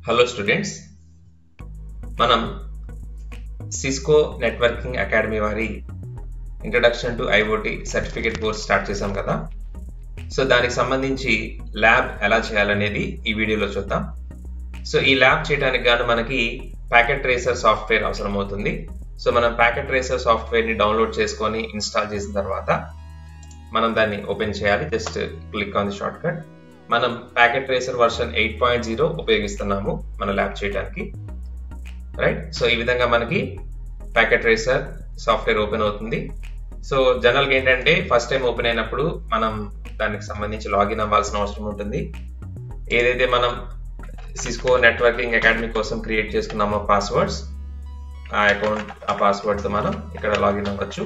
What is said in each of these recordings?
Hello students, మనం Cisco networking academy వారి introduction to IoT certificate course start చేసాం కదా. సో దానికి సంబంధించి ల్యాబ్ ఎలా చేయాలనేది ఈ వీడియోలో చూద్దాం. సో ఈ ల్యాబ్ చేయడానికి గాను మనకి ప్యాకెట్ ట్రేసర్ సాఫ్ట్వేర్ అవసరం అవుతుంది. సో మనం ప్యాకెట్ ట్రేసర్ సాఫ్ట్వేర్ని డౌన్లోడ్ చేసుకొని ఇన్స్టాల్ చేసిన తర్వాత మనం దాన్ని ఓపెన్ చేయాలి. Just click on the short cut. మనం ప్యాకెట్ ట్రేసర్ వర్షన్ 8.0 ఉపయోగిస్తున్నాము మన ల్యాబ్ చేయడానికి, రైట్. సో ఈ విధంగా మనకి ప్యాకెట్ ట్రేసర్ సాఫ్ట్వేర్ ఓపెన్ అవుతుంది. సో జనరల్గా ఏంటంటే ఫస్ట్ టైం ఓపెన్ అయినప్పుడు మనం దానికి సంబంధించి లాగిన్ అవ్వాల్సిన అవసరం ఉంటుంది. ఏదైతే మనం సిస్కో నెట్వర్కింగ్ అకాడమీ కోసం క్రియేట్ చేసుకున్నామో పాస్వర్డ్స్, ఆ అకౌంట్ ఆ పాస్వర్డ్తో మనం ఇక్కడ లాగిన్ అవ్వచ్చు.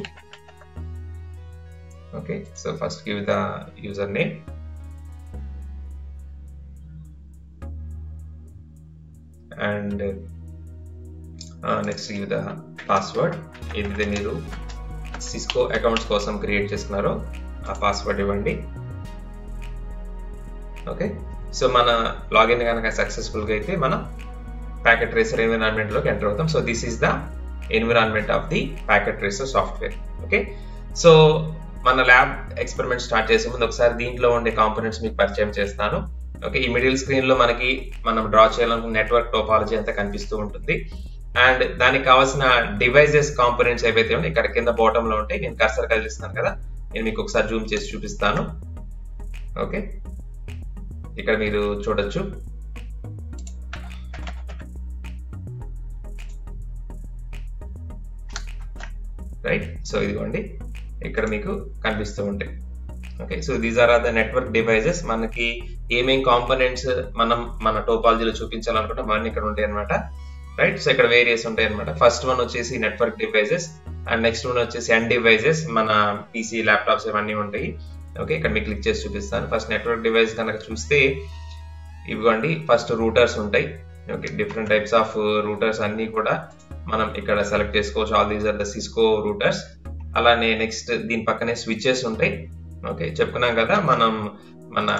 Okay, so first give the user name and next give the password. ఏదైతే మీరు సిస్కో అకౌంట్స్ కోసం క్రియేట్ చేసుకున్నారో ఆ పాస్వర్డ్ ఇవ్వండి. ఓకే, సో మన లాగిన్ కనుక సక్సెస్ఫుల్గా అయితే మనం ప్యాకెట్ ట్రేసర్ ఎన్విరాన్మెంట్లోకి ఎంటర్ అవుతాం. So this is the environment of the packet tracer software. Okay, so మన ల్యాబ్ ఎక్స్పెరిమెంట్ స్టార్ట్ చేసే ముందు ఒకసారి దీంట్లో ఉండే కాంపోనెంట్స్ మీకు పరిచయం చేస్తాను. ఓకే, ఈ మిడిల్ స్క్రీన్ లో మనకి మనం డ్రా చేయాలనుకున్న నెట్వర్క్ టోపాలజీ అంతా కనిపిస్తూ ఉంటుంది. అండ్ దానికి కావాల్సిన డివైజెస్ కాంపోనెంట్స్ ఏవైతే ఉన్నాయి ఇక్కడ కింద బాటమ్ లో ఉంటాయి. నేను కర్సర్ కదిలిస్తున్నాను కదా, నేను మీకు ఒకసారి జూమ్ చేసి చూపిస్తాను. ఓకే, ఇక్కడ మీరు చూడొచ్చు. రైట్, సో ఇదిగోండి ఇక్కడ మీకు కనిపిస్తూ ఉంటాయి. Okay, so these are the network devices. మనకి ఏమేం కాంపోనెంట్స్ మనం మన టోపాలజీలో చూపించాలనుకుంటే అవన్నీ ఇక్కడ ఉంటాయి అనమాట. రైట్, సో ఇక్కడ వేరియస్ ఉంటాయి అనమాట. ఫస్ట్ వన్ వచ్చేసి network devices and next one వచ్చేసి ఎండ్ డివైజెస్, మన పీసీ ల్యాప్టాప్స్ ఇవన్నీ ఉంటాయి. ఓకే, ఇక్కడ మీకు క్లిక్ చేసి చూపిస్తాను. ఫస్ట్ నెట్వర్క్ డివైస్ కనుక చూస్తే ఇవ్వండి, ఫస్ట్ రూటర్స్ ఉంటాయి. Okay, different types of routers అన్ని కూడా మనం ఇక్కడ సెలెక్ట్ చేసుకోవచ్చు. All these are the Cisco routers. అలానే నెక్స్ట్ దీని పక్కనే స్విచెస్ ఉంటాయి. ఓకే, చెప్పుకున్నాం కదా, మనం మన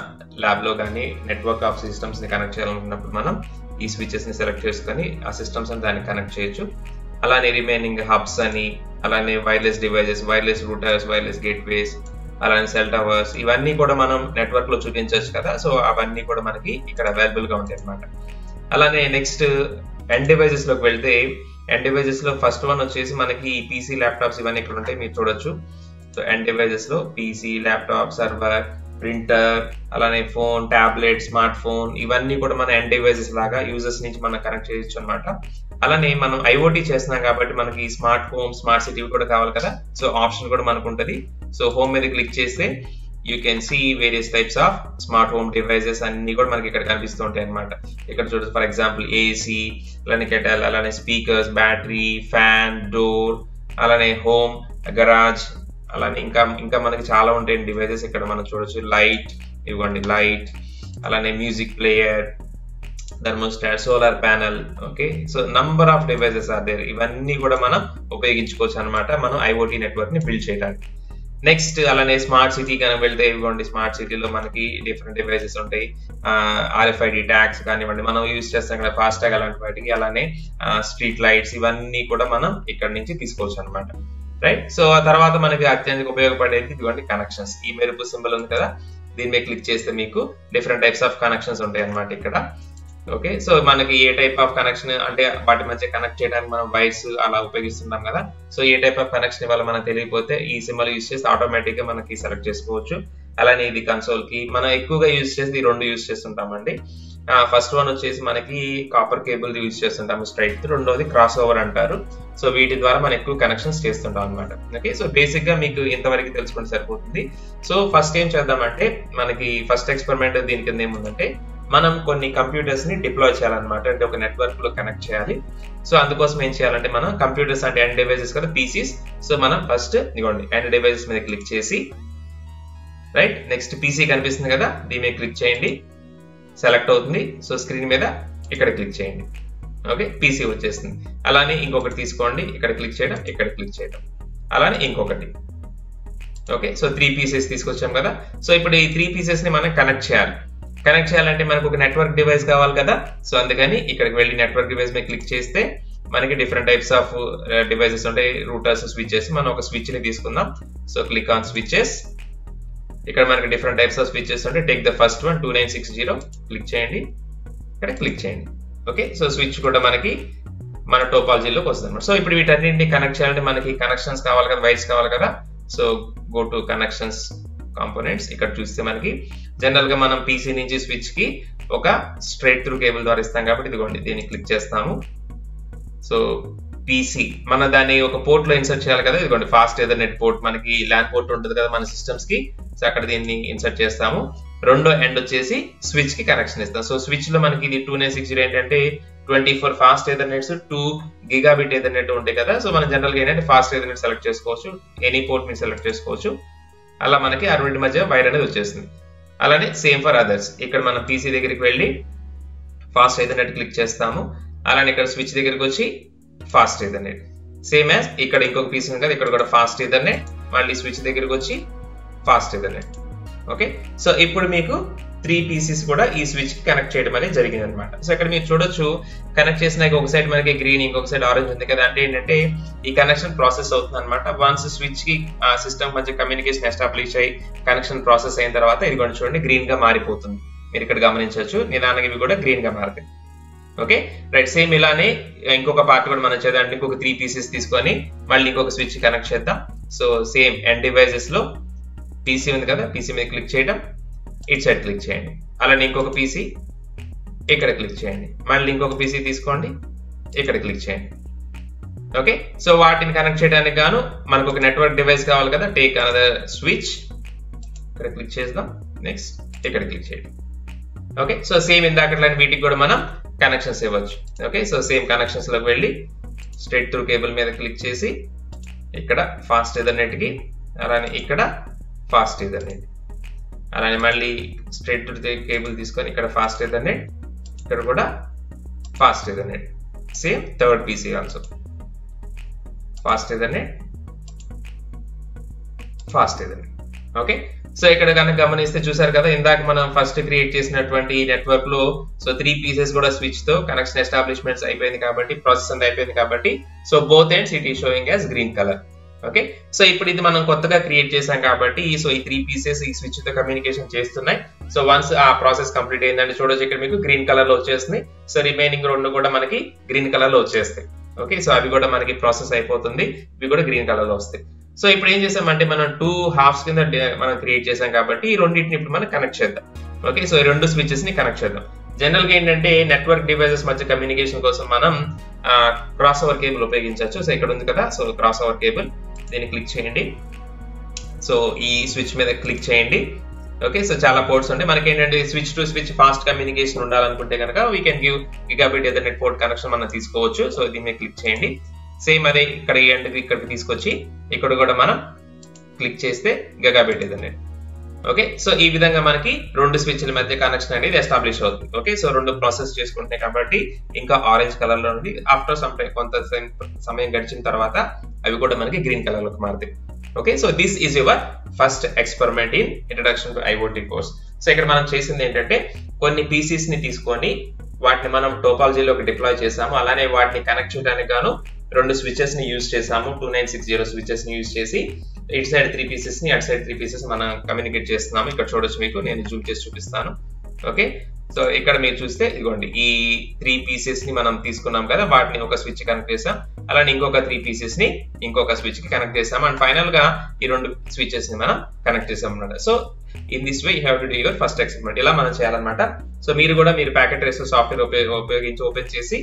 ల్యాబ్ లో కానీ నెట్వర్క్ ఆఫ్ సిస్టమ్స్ ని కనెక్ట్ చేయాలనుకున్నప్పుడు మనం ఈ స్విచెస్ ని సెలెక్ట్ చేసుకొని ఆ సిస్టమ్స్ అని దానికి కనెక్ట్ చేయొచ్చు. అలానే రిమైనింగ్ హబ్స్ అని, అలానే wireless devices, wireless Reuters, wireless gateways, అలానే సెల్ టవర్స్, ఇవన్నీ కూడా మనం నెట్వర్క్ లో చూపించవచ్చు కదా. సో అవన్నీ కూడా మనకి ఇక్కడ అవైలబుల్ గా ఉంటాయి అనమాట. అలానే నెక్స్ట్ ఎండ్ డివైజెస్ లోకి వెళ్తే ఎండ్ డివైజెస్ లో ఫస్ట్ వన్ వచ్చేసి మనకి పీసీ ల్యాప్టాప్స్ ఇవన్నీ ఇక్కడ ఉంటాయి, మీరు చూడొచ్చు. సో ఎండ్ డివైజెస్ లో పీసీ, ల్యాప్టాప్, సర్వర్, ప్రింటర్, అలానే ఫోన్, టాబ్లెట్, స్మార్ట్ ఫోన్, ఇవన్నీ కూడా మన ఎండ్ డివైజెస్ లాగా యూజర్స్ నుంచి మనం కనెక్ట్ చేయొచ్చు అనమాట. అలానే మనం ఐఓటీ చేస్తున్నాం కాబట్టి మనకి స్మార్ట్ హోమ్, స్మార్ట్ సిటీ కూడా కావాలి కదా. సో ఆప్షన్ కూడా మనకు ఉంటుంది. సో హోమ్ మీద క్లిక్ చేస్తే you can see various types of smart home devices అన్ని కూడా మనకి ఇక్కడ కనిపిస్తూ ఉంటాయి అనమాట. ఇక్కడ చూడొచ్చు, ఫర్ ఎగ్జాంపుల్ ఏసీ, అలానే కెటల్, అలానే స్పీకర్స్, బ్యాటరీ, ఫ్యాన్, డోర్, అలానే హోమ్, గరాజ్, అలానే ఇంకా మనకి చాలా ఉంటాయి డివైజెస్ ఇక్కడ మనం చూడొచ్చు. లైట్, ఇవ్వండి లైట్, అలానే music player, thermostat, solar panel. Okay, so number of devices are there. ఇవన్నీ కూడా మనం ఉపయోగించుకోవచ్చు అనమాట మనం ఐఓటీ నెట్వర్క్ ని బిల్డ్ చేయడానికి. నెక్స్ట్ అలానే స్మార్ట్ సిటీ కనుక వెళ్తే ఇవ్వండి, స్మార్ట్ సిటీలో మనకి డిఫరెంట్ డివైజెస్ ఉంటాయి. ఆర్ఎఫ్ఐడి ట్యాగ్స్ కానివ్వండి, మనం యూజ్ చేస్తాం కదా ఫాస్ట్ ట్యాగ్ అలాంటి వాటికి. అలానే స్ట్రీట్ లైట్స్, ఇవన్నీ కూడా మనం ఇక్కడ నుంచి తీసుకోవచ్చు అనమాట. రైట్, సో ఆ తర్వాత మనకి అత్యంత ఉపయోగపడేది ఇదిగోండి కనెక్షన్స్. ఈ మెరుపు సింబల్ ఉంది కదా, దీని మీద క్లిక్ చేస్తే మీకు డిఫరెంట్ టైప్స్ ఆఫ్ కనెక్షన్స్ ఉంటాయి అనమాట ఇక్కడ. ఓకే, సో మనకి ఏ టైప్ ఆఫ్ కనెక్షన్ అంటే వాటి మధ్య కనెక్ట్ చేయడానికి మనం వైర్స్ అలా ఉపయోగిస్తున్నాం కదా. So A type of connection ఇవ్వాలి మనకు తెలియకపోతే ఈ సింబల్ యూజ్ చేస్తే ఆటోమేటిక్ గా మనకి సెలెక్ట్ చేసుకోవచ్చు. అలానే ఇది కన్సోల్ కి మనం ఎక్కువగా యూజ్ చేసి ఈ రెండు యూజ్ చేస్తుంటామండి. ఫస్ట్ వన్ వచ్చేసి మనకి కాపర్ కేబుల్ యూజ్ చేస్తుంటాము స్ట్రైట్, రెండోది క్రాస్ ఓవర్ అంటారు. సో వీటి ద్వారా మనం ఎక్కువ కనెక్షన్స్ చేస్తుంటాం అనమాట. ఓకే, సో బేసిక్ గా మీకు ఇంతవరకు తెలుసుకుంటే సరిపోతుంది. సో ఫస్ట్ ఏం చేద్దామంటే మనకి ఫస్ట్ ఎక్స్పెరిమెంట్ దీని కింద ఏముందంటే మనం కొన్ని కంప్యూటర్స్ ని డిప్లాయ్ చేయాలన్నమాట. అంటే ఒక నెట్వర్క్ లో కనెక్ట్ చేయాలి. సో అందుకోసం ఏం చేయాలంటే మనం కంప్యూటర్స్ అంటే ఎండ్ డివైజెస్ కదా, పీసీస్. సో మనం ఫస్ట్ ఇదిగోండి ఎండ్ డివైజెస్ మీద క్లిక్ చేసి, రైట్, నెక్స్ట్ పీసీ కనిపిస్తుంది కదా, దీని మీద క్లిక్ చేయండి, సెలెక్ట్ అవుతుంది. సో స్క్రీన్ మీద ఇక్కడ క్లిక్ చేయండి. ఓకే, పీసీ వచ్చేస్తుంది. అలానే ఇంకొకటి తీసుకోండి, ఇక్కడ క్లిక్ చేయడం, ఇక్కడ క్లిక్ చేయడం, అలానే ఇంకొకటి. ఓకే, సో 3 పీసెస్ తీసుకొచ్చాం కదా. సో ఇప్పుడు ఈ 3 పీసెస్ ని మనం కనెక్ట్ చేయాలి. కనెక్ట్ చేయాలంటే మనకు ఒక నెట్వర్క్ డివైస్ కావాలి కదా. సో అందుకని ఇక్కడికి వెళ్ళి నెట్వర్క్ డివైస్ మీద క్లిక్ చేస్తే మనకి డిఫరెంట్ టైప్స్ ఆఫ్ డివైసెస్ ఉంటాయి, రూటర్స్, స్విచెస్. మనం ఒక స్విచ్ ని తీసుకుందాం. So click on switches. ఇక్కడ మనకి డిఫరెంట్ టైప్స్ ఆఫ్ స్విచెస్ ఉంటాయి. Take the first one 2960 click చేయండి, ఇక్కడ క్లిక్ చేయండి. ఓకే, సో స్విచ్ కూడా మనకి మన టోపాలజీలోకి వస్తుంది అనమాట. సో ఇప్పుడు వీటన్నింటిని కనెక్ట్ చేయాలంటే మనకి కనెక్షన్స్ కావాలి కదా, వైర్స్ కావాలి కదా. So go to connections components. ఇక్కడ చూస్తే మనకి జనరల్ గా మనం పీసీ నుంచి స్విచ్ కి ఒక స్ట్రైట్ త్రూ కేబుల్ ద్వారా ఇస్తాం కాబట్టి ఇదిగోండి దీన్ని క్లిక్ చేస్తాము. సో పీసీ మన దాన్ని ఒక పోర్ట్ లో ఇన్సర్ట్ చేయాలి కదా. ఇదిగోండి ఫాస్ట్ ఎథర్నెట్ పోర్ట్, మనకి ల్యాన్ పోర్ట్ ఉంటుంది కదా మన సిస్టమ్స్ కి. సో అక్కడ దీన్ని ఇన్సర్ట్ చేస్తాము. రెండో ఎండ్ వచ్చేసి స్విచ్ కి కనెక్షన్ ఇస్తాం. సో స్విచ్ లో మనకి ఇది 2960 ఏంటంటే 24 ఫాస్ట్ ఎథర్నెట్స్, 2 గిగాబిట్ ఎథర్నెట్ ఉంటాయి కదా. సో మనం జనరల్ గా ఏంటంటే ఫాస్ట్ ఎథర్నెట్ సెలెక్ట్ చేసుకోవచ్చు, ఎనీ పోర్ట్ మీరు సెలెక్ట్ చేసుకోవచ్చు. అలా మనకి ఆ రెండింటి మధ్య వైర్ అనేది వచ్చేస్తుంది. అలానే సేమ్ ఫర్ అదర్స్. ఇక్కడ మనం పీసీ దగ్గరికి వెళ్ళి ఫాస్ట్ ఎథర్నెట్ క్లిక్ చేస్తాము. అలానే ఇక్కడ స్విచ్ దగ్గరికి వచ్చి ఫాస్ట్ ఎథర్నెట్. సేమ్ యాజ్ ఇక్కడ ఇంకొక పీసీ ఉంది కదా, ఇక్కడ కూడా ఫాస్ట్ ఎథర్నెట్, మళ్ళీ స్విచ్ దగ్గరికి వచ్చి ఫాస్ట్ ఎథర్నెట్. ఓకే, సో ఇప్పుడు మీకు 3 పీసీస్ కూడా ఈ స్విచ్ కి కనెక్ట్ చేయడం అనేది జరిగింది అనమాట. సో ఇక్కడ మీరు చూడొచ్చు కనెక్ట్ చేసినాక ఒక సైడ్ మనకి గ్రీన్, ఇంకొక సైడ్ ఆరెంజ్ ఉంది కదా. అంటే ఏంటంటే ఈ కనెక్షన్ ప్రాసెస్ అవుతుంది అనమాట. వన్స్ స్విచ్ కి సిస్టమ్ మధ్య కమ్యూనికేషన్ ఎస్టాబ్లిష్ అయ్యి కనెక్షన్ ప్రాసెస్ అయిన తర్వాత ఇది కూడా చూడండి గ్రీన్ గా మారిపోతుంది. మీరు ఇక్కడ గమనించవచ్చు, నిదానంగా ఇవి కూడా గ్రీన్ గా మారుతాయి. ఓకే రైట్, సేమ్ ఇలానే ఇంకొక పార్ట్ కూడా మనం చేద్దాం. ఇంకొక 3 పీసెస్ తీసుకొని మళ్ళీ ఇంకొక స్విచ్ కనెక్ట్ చేద్దాం. సో సేమ్ ఎండ్ డివైజెస్ లో పీసీ ఉంది కదా, పీసీ మీద క్లిక్ చేయడం, ఇట్ సైడ్ క్లిక్ చేయండి. అలానే ఇంకొక పీసీ ఇక్కడ క్లిక్ చేయండి, మళ్ళీ ఇంకొక పీసీ తీసుకోండి, ఇక్కడ క్లిక్ చేయండి. ఓకే, సో వాటిని కనెక్ట్ చేయడానికి గాను మనకు ఒక నెట్వర్క్ డివైస్ కావాలి కదా. టేక్ అనదర్ స్విచ్, ఇక్కడ క్లిక్ చేద్దాం, నెక్స్ట్ ఇక్కడ క్లిక్ చేయండి. ఓకే, సో సేమ్ ఇందాకట్లాంటి వీటికి కూడా మనం కనెక్షన్స్ ఇవ్వచ్చు. ఓకే, సో సేమ్ కనెక్షన్స్ లోకి వెళ్ళి స్ట్రైట్ త్రూ కేబుల్ మీద క్లిక్ చేసి ఇక్కడ ఫాస్ట్ ఎథర్నెట్ కి, అలానే ఇక్కడ ఫాస్ట్ ఎథర్నెట్, అలానే మళ్ళీ స్ట్రైట్ త్రూ కేబుల్ తీసుకొని ఇక్కడ ఫాస్ట్ ఎథర్నెట్, ఇక్కడ కూడా fast Ethernet. Same third PC also fast Ethernet, fast Ethernet. Okay, so ఇక్కడ కనుక గమనిస్తే చూసారు కదా, ఇందాక మనం ఫస్ట్ క్రియేట్ చేసినటువంటి నెట్వర్క్ లో సో 3 పీసెస్ కూడా స్విచ్ తో కనెక్షన్ ఎస్టాబ్లిష్మెంట్స్ అయిపోయింది కాబట్టి, ప్రాసెస్ అంతా అయిపోయింది కాబట్టి, so both ends it is showing as green colour. Okay, so ఇప్పుడు ఇది మనం కొత్తగా క్రియేట్ చేసాం కాబట్టి సో ఈ 3 పీసెస్ ఈ స్విచ్ తో కమ్యూనికేషన్ చేస్తున్నాయి. సో వన్స్ ఆ ప్రాసెస్ కంప్లీట్ అయిందంటే చూడొచ్చు ఇక్కడ మీకు గ్రీన్ కలర్ లో వచ్చేస్తుంది. సో రిమైనింగ్ 2 కూడా మనకి గ్రీన్ కలర్ లో వచ్చేస్తాయి. ఓకే, సో అవి కూడా మనకి ప్రాసెస్ అయిపోతుంది, ఇవి కూడా గ్రీన్ కలర్ లో వస్తాయి. సో ఇప్పుడు ఏం చేసామంటే మనం 2 హాఫ్స్ కింద మనం క్రియేట్ చేసాం కాబట్టి ఈ రెండింటిని ఇప్పుడు మనం కనెక్ట్ చేద్దాం. ఓకే, సో ఈ 2 స్విచెస్ ని కనెక్ట్ చేద్దాం. జనరల్ గా ఏంటంటే నెట్వర్క్ డివైసెస్ మధ్య కమ్యూనికేషన్ కోసం మనం క్రాస్ ఓవర్ కేబుల్ ఉపయోగించవచ్చు. సో ఇక్కడ ఉంది కదా, సో క్రాస్ ఓవర్ కేబుల్, దీన్ని క్లిక్ చేయండి. సో ఈ స్విచ్ మీద క్లిక్ చేయండి. ఓకే, సో చాలా పోర్ట్స్ ఉంటాయి. మనకి ఏంటంటే switch to switch fast communication ఉండాలనుకుంటే కనుక we can give gigabit Ethernet port connection మనం తీసుకోవచ్చు. సో దీని మీద క్లిక్ చేయండి. సేమ్ అదే ఇక్కడ ఇక్కడికి తీసుకొచ్చి ఇక్కడ కూడా మనం క్లిక్ చేస్తే గిగాబిట్ ఎథర్నెట్. ఓకే, సో ఈ విధంగా మనకి 2 స్విచ్ల మధ్య కనెక్షన్ అనేది ఎస్టాబ్లిష్ అవుతుంది. ఓకే, సో 2 ప్రాసెస్ చేసుకుంటున్నాయి కాబట్టి ఇంకా ఆరెంజ్ కలర్ లో ఉంది. ఆఫ్టర్ సమ్ టైం కొంత సమయం గడిచిన తర్వాత అవి కూడా మనకి గ్రీన్ కలర్ లోకి మారుతాయి. Okay, so this is your first experiment in introduction to IoT course. So ఇక్కడ మనం చేసింది ఏంటంటే కొన్ని పీసీస్ ని తీసుకొని వాటిని మనం టోపాలజీలోకి డిప్లాయ్ చేసాము. అలానే వాటిని కనెక్ట్ చేయడానికి గాను 2 స్విచెస్ ని యూజ్ చేసాము. 2960 స్విచెస్ ని యూజ్ చేసి ఇటు సైడ్ 3 పీసెస్ ని, అటు సైడ్ 3 పీసెస్ మనం కమ్యూనికేట్ చేస్తున్నాము. ఇక్కడ చూడొచ్చు, మీకు నేను జూమ్ చేసి చూపిస్తాను. ఓకే, సో ఇక్కడ మీరు చూస్తే ఇదిగోండి ఈ 3 పీసెస్ ని మనం తీసుకున్నాం కదా, వాటిని ఒక స్విచ్ కనెక్ట్ చేసాం. అలానే ఇంకొక 3 పీసెస్ ని ఇంకొక స్విచ్ కి కనెక్ట్ చేసాం. అండ్ ఫైనల్ గా ఈ 2 స్విచెస్ ని మనం కనెక్ట్ చేసాం అన్నమాట. So in this way you have to do your first experiment. ఇలా మనం చేయాలన్నమాట. సో మీరు కూడా మీరు ప్యాకెట్ ట్రేసర్ సాఫ్ట్వేర్ ఉపయోగించి ఓపెన్ చేసి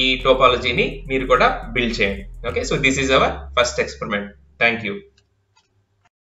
ఈ టోపాలజీని మీరు కూడా బిల్డ్ చేయండి. Okay, so this is our first experiment. Thank you.